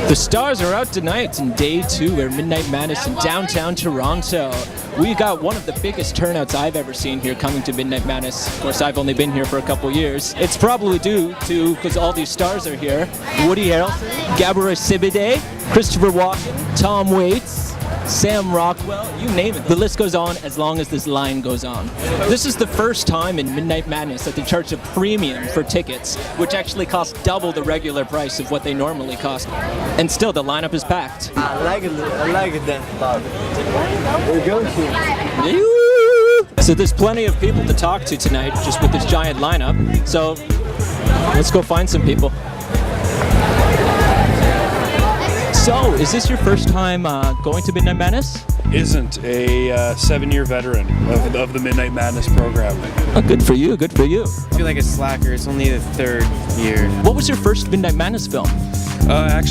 The stars are out tonight in day 2 at Midnight Madness in downtown Toronto. We got one of the biggest turnouts I've ever seen here coming to Midnight Madness. Of course, I've only been here for a couple years. It's probably due to, because all these stars are here, Woody Harrelson, Gabrielle Sidibe, Christopher Walken, Tom Waits, Sam Rockwell, you name it. The list goes on as long as this line goes on. This is the first time in Midnight Madness that they charge a premium for tickets, which actually cost double the regular price of what they normally cost. And still, the lineup is packed. I like it that lot. We're going to. So there's plenty of people to talk to tonight, just with this giant lineup. So let's go find some people. So, is this your first time going to Midnight Madness? Isn't a 7-year veteran of the Midnight Madness program. Oh, good for you, good for you. I feel like a slacker. It's only the 3rd year. What was your first Midnight Madness film? I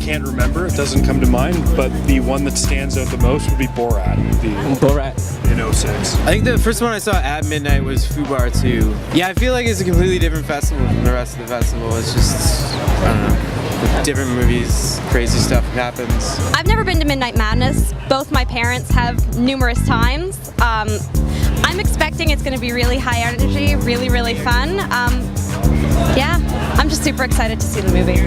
can't remember. It doesn't come to mind, but the one that stands out the most would be Borat. Borat. In 06. I think the first one I saw at midnight was Fubar 2. Yeah, I feel like it's a completely different festival from the rest of the festival. It's just, I don't know. Different movies, crazy stuff happens. I've never been to Midnight Madness. Both my parents have numerous times. I'm expecting it's going to be really high energy, really, really fun. Yeah, I'm just super excited to see the movie.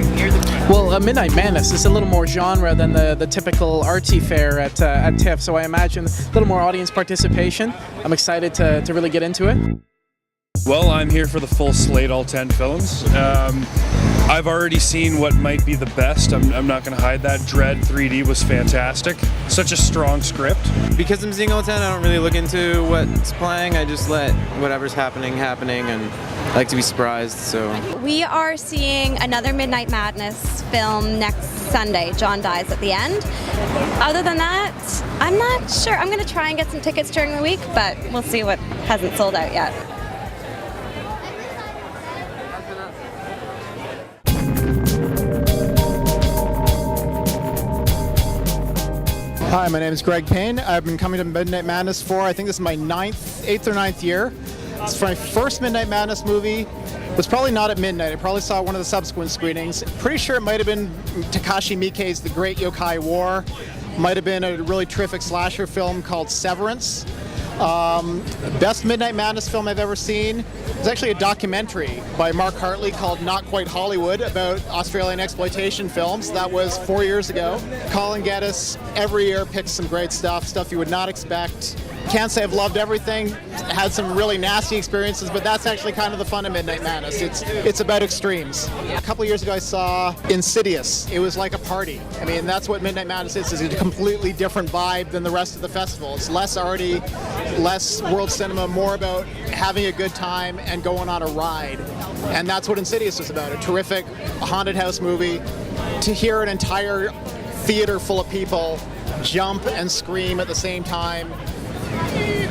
Well, Midnight Madness is a little more genre than the typical artsy fair at TIFF, so I imagine a little more audience participation. I'm excited to really get into it. Well, I'm here for the full slate, all 10 films. I've already seen what might be the best. I'm not going to hide that. Dread 3D was fantastic. Such a strong script. Because I'm seeing all 10, I don't really look into what's playing. I just let whatever's happening, and I like to be surprised, so. We are seeing another Midnight Madness film next Sunday. John dies at the end. Other than that, I'm not sure. I'm going to try and get some tickets during the week, but we'll see what hasn't sold out yet. Hi, my name is Greg Payne. I've been coming to Midnight Madness for, I think this is my 8th or 9th year. It's my first Midnight Madness movie. It was probably not at midnight. I probably saw one of the subsequent screenings. Pretty sure it might have been Takashi Miike's The Great Yokai War. Might have been a really terrific slasher film called Severance. Best Midnight Madness film I've ever seen. It's actually a documentary by Mark Hartley called Not Quite Hollywood about Australian exploitation films. That was 4 years ago. Colin Geddes every year picks some great stuff you would not expect. Can't say I've loved everything. Had some really nasty experiences, but that's actually kind of the fun of Midnight Madness. It's about extremes. A couple of years ago I saw Insidious. It was like a party. I mean, that's what Midnight Madness is. It's a completely different vibe than the rest of the festival. It's less arty, less world cinema, more about having a good time and going on a ride. And that's what Insidious is about, a terrific haunted house movie. To hear an entire theater full of people jump and scream at the same time,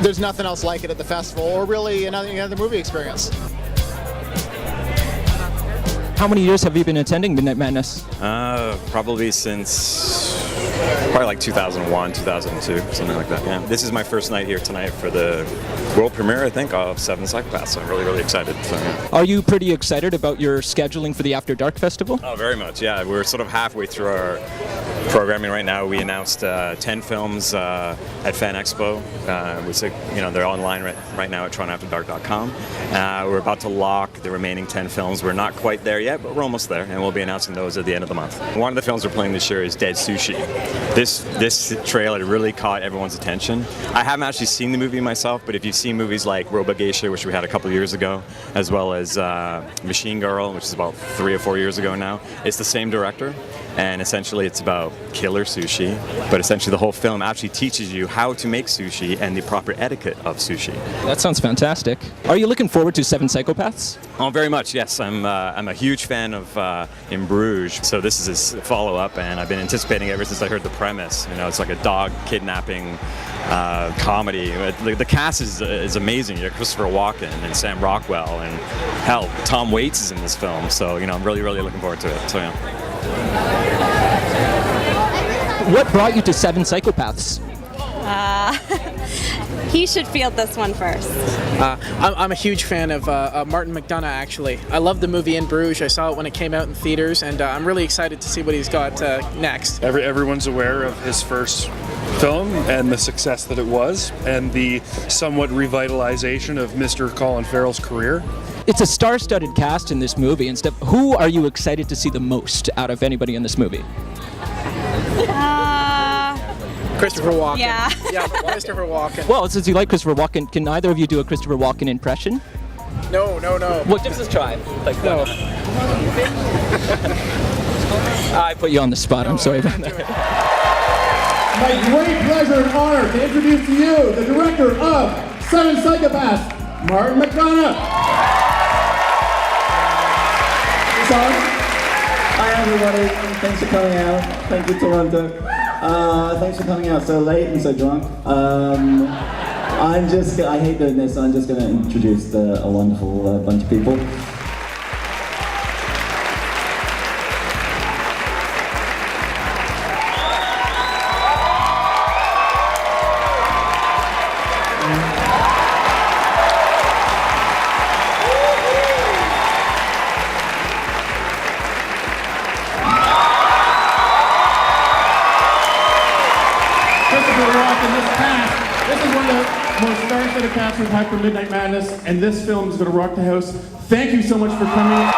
there's nothing else like it at the festival, or really any other movie experience. How many years have you been attending Midnight Madness? Probably since like 2001, 2002, something like that. Yeah. This is my first night here tonight for the world premiere, I think, of Seven Psychopaths. So I'm really, really excited. So, yeah. Are you pretty excited about your scheduling for the After Dark Festival? Oh, very much. Yeah, we're sort of halfway through our programming right now. We announced 10 films at Fan Expo. They're online right now at TorontoAfterDark.com. We're about to lock the remaining 10 films. We're not quite there yet, but we're almost there, and we'll be announcing those at the end of the month. One of the films we're playing this year is Dead Sushi. This trailer really caught everyone's attention. I haven't actually seen the movie myself, but if you've seen movies like Robo Geisha, which we had a couple years ago, as well as Machine Girl, which is about 3 or 4 years ago now, it's the same director. And essentially it's about killer sushi, but essentially the whole film actually teaches you how to make sushi and the proper etiquette of sushi. That sounds fantastic. Are you looking forward to Seven Psychopaths? Oh, very much, yes. I'm a huge fan of In Bruges, so this is a follow-up, and I've been anticipating ever since I heard the premise. You know, it's like a dog kidnapping comedy. The cast is amazing. You have Christopher Walken and Sam Rockwell, and hell, Tom Waits is in this film, so I'm really, really looking forward to it. So yeah. What brought you to Seven Psychopaths? He should field this one first. I'm a huge fan of Martin McDonagh, actually. I love the movie In Bruges. I saw it when it came out in theaters, and I'm really excited to see what he's got next. Everyone's aware of his first film and the success that it was, and the somewhat revitalization of Mr. Colin Farrell's career. It's a star-studded cast in this movie and stuff. Who are you excited to see the most out of anybody in this movie? Christopher Walken. Yeah. Yeah, Christopher Walken. Well, since you like Christopher Walken, can either of you do a Christopher Walken impression? No. Well, give us a try. No. I put you on the spot. I'm sorry about that. My great pleasure and honor to introduce to you the director of Seven Psychopaths, Martin McDonagh. Hi everybody, thanks for coming out. Thank you, Toronto. Thanks for coming out so late and so drunk. I hate doing this, so I'm just going to introduce a wonderful bunch of people. Cast we've had for Midnight Madness, and this film is going to rock the house. Thank you so much for coming.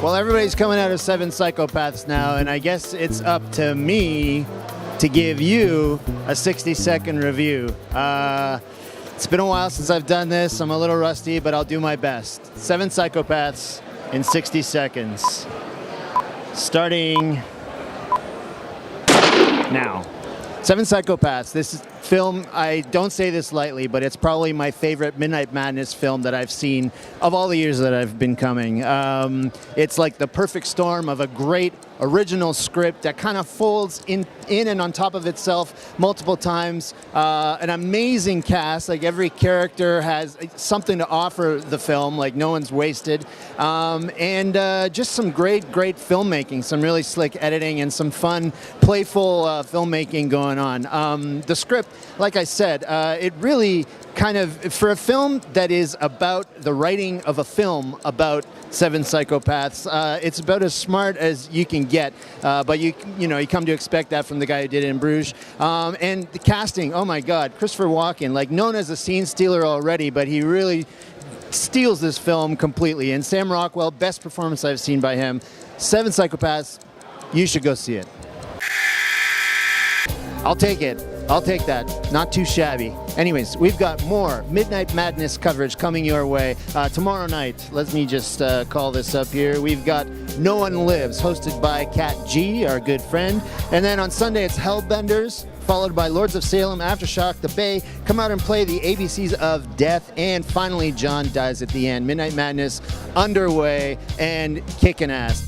Well, everybody's coming out of Seven Psychopaths now, and I guess it's up to me to give you a 60-second review. It's been a while since I've done this. I'm a little rusty, but I'll do my best. Seven Psychopaths in 60 seconds. Starting now. Seven Psychopaths. This film, I don't say this lightly, but it's probably my favorite Midnight Madness film that I've seen of all the years that I've been coming. It's like the perfect storm of a great original script that kind of folds in and on top of itself multiple times. An amazing cast, like every character has something to offer the film, like no one's wasted. And just some great filmmaking, some really slick editing and some fun, playful filmmaking going on. The script, like I said, it really kind of, for a film that is about the writing of a film about Seven Psychopaths, it's about as smart as you can get, but you come to expect that from the guy who did it in Bruges. And the casting, oh my God, Christopher Walken, like known as a scene stealer already, but he really steals this film completely. And Sam Rockwell, best performance I've seen by him. Seven Psychopaths, you should go see it. I'll take it. I'll take that. Not too shabby. Anyways, we've got more Midnight Madness coverage coming your way. Tomorrow night, let me just call this up here. We've got No One Lives, hosted by Kat G, our good friend. And then on Sunday, it's Hellbenders, followed by Lords of Salem, Aftershock, The Bay. Come out and play the ABCs of Death. And finally, John Dies at the End. Midnight Madness underway and kicking ass.